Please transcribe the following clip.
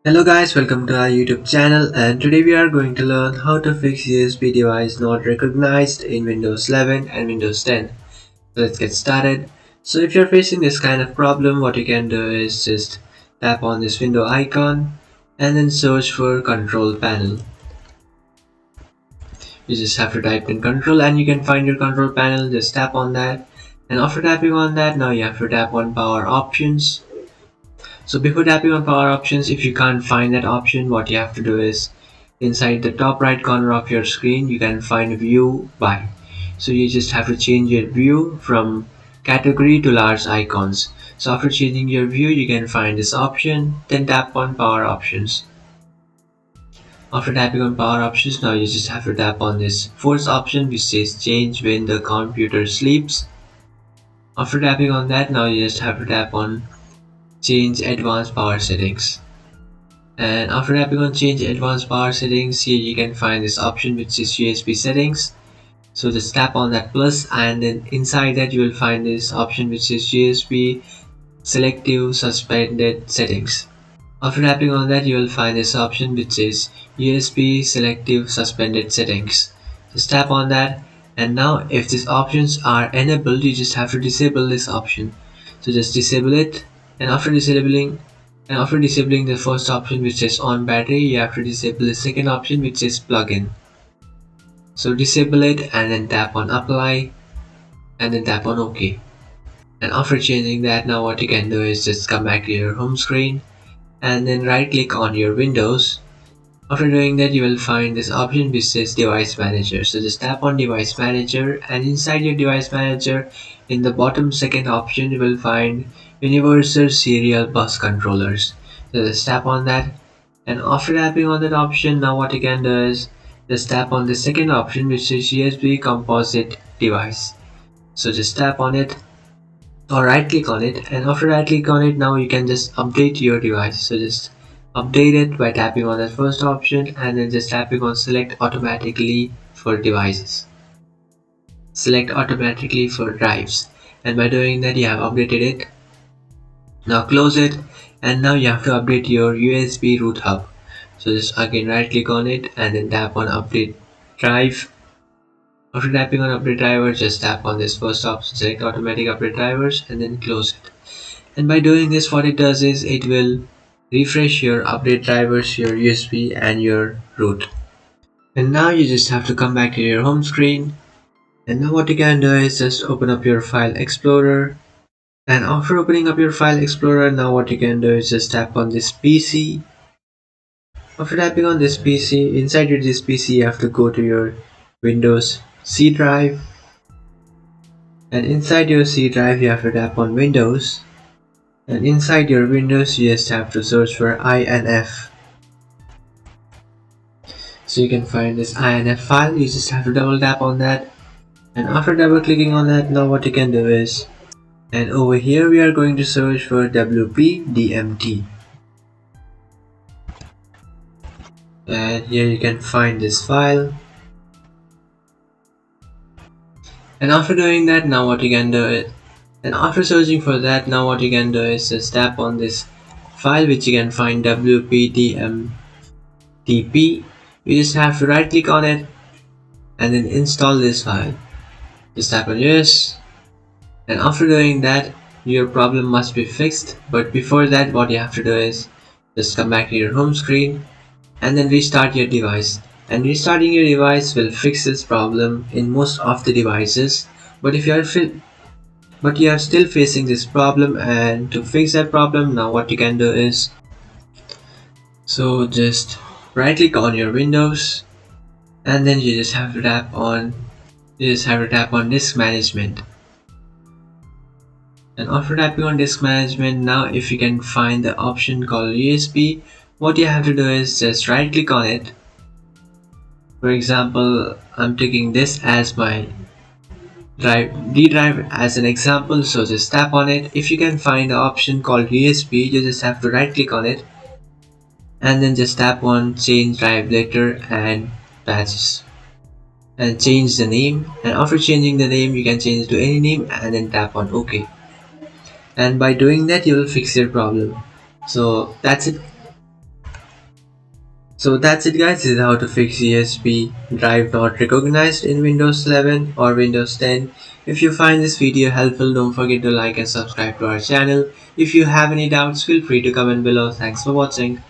Hello guys, welcome to our YouTube channel, and today we are going to learn how to fix USB device not recognized in Windows 11 and Windows 10. So let's get started. So if you're facing this kind of problem, what you can do is just tap on this window icon and then search for control panel. You just have to type in control and you can find your control panel. Just tap on that, and after tapping on that, now you have to tap on power options. So before tapping on power options, if you can't find that option, what you have to do is inside the top right corner of your screen, you can find view by. So you just have to change your view from category to large icons. So after changing your view, you can find this option, then tap on power options. After tapping on power options, now you just have to tap on this fourth option which says change when the computer sleeps. After tapping on that, now you just have to tap on change advanced power settings. And after tapping on change advanced power settings, here you can find this option which is USB settings. So just tap on that plus, and then inside that you will find this option which is USB selective suspended settings. After tapping on that, you will find this option which is USB selective suspended settings. Just tap on that, and now if these options are enabled, you just have to disable this option. So just disable it, and after disabling the first option which is on battery, you have to disable the second option which is plug-in. So disable it and then tap on apply and then tap on OK. And after changing that, now what you can do is just come back to your home screen and then right click on your Windows. After doing that, you will find this option which says device manager. So just tap on device manager, and inside your device manager in the bottom second option you will find universal serial bus controllers. So just tap on that, and after tapping on that option, now what you can do is just tap on the second option which is USB composite device. So just tap on it or right click on it, and after right click on it, now you can just update your device. So just update it by tapping on that first option and then just tapping on select automatically for devices, select automatically for drives, and by doing that you have updated it. Now close it, and now you have to update your USB root hub. So just again right click on it and then tap on update drive. After tapping on update drivers, just tap on this first option, select automatic update drivers, and then close it. And by doing this, what it does is it will refresh your update drivers, your USB and your root. And now you just have to come back to your home screen, and now what you can do is just open up your file explorer. And after opening up your file explorer, now what you can do is just tap on this PC. After tapping on this PC, inside this PC you have to go to your Windows C drive, and inside your C drive you have to tap on Windows, and inside your Windows you just have to search for INF. So you can find this INF file, you just have to double tap on that, and after double clicking on that, now what you can do is, and over here we are going to search for WPDMT, and here you can find this file. And after doing that, now what you can do is, and after searching for that, now what you can do is just tap on this file which you can find WPDMTP. You just have to right click on it and then install this file. Just tap on yes, and after doing that, your problem must be fixed. But before that, what you have to do is just come back to your home screen and then restart your device. And restarting your device will fix this problem in most of the devices. But if you are still facing this problem, and to fix that problem, now what you can do is, so just right click on your Windows and then you just have to tap on disk management. And after tapping on disk management, now if you can find the option called USB, what you have to do is just right click on it. For example, I'm taking this as my D drive as an example, so just tap on it. If you can find the option called USB, you just have to right click on it and then just tap on change drive letter and patches and change the name. And after changing the name, you can change it to any name and then tap on OK. And by doing that, you will fix your problem. So that's it. So that's it guys, this is how to fix USB drive not recognized in Windows 11 or Windows 10. If you find this video helpful, don't forget to like and subscribe to our channel. If you have any doubts, feel free to comment below. Thanks for watching.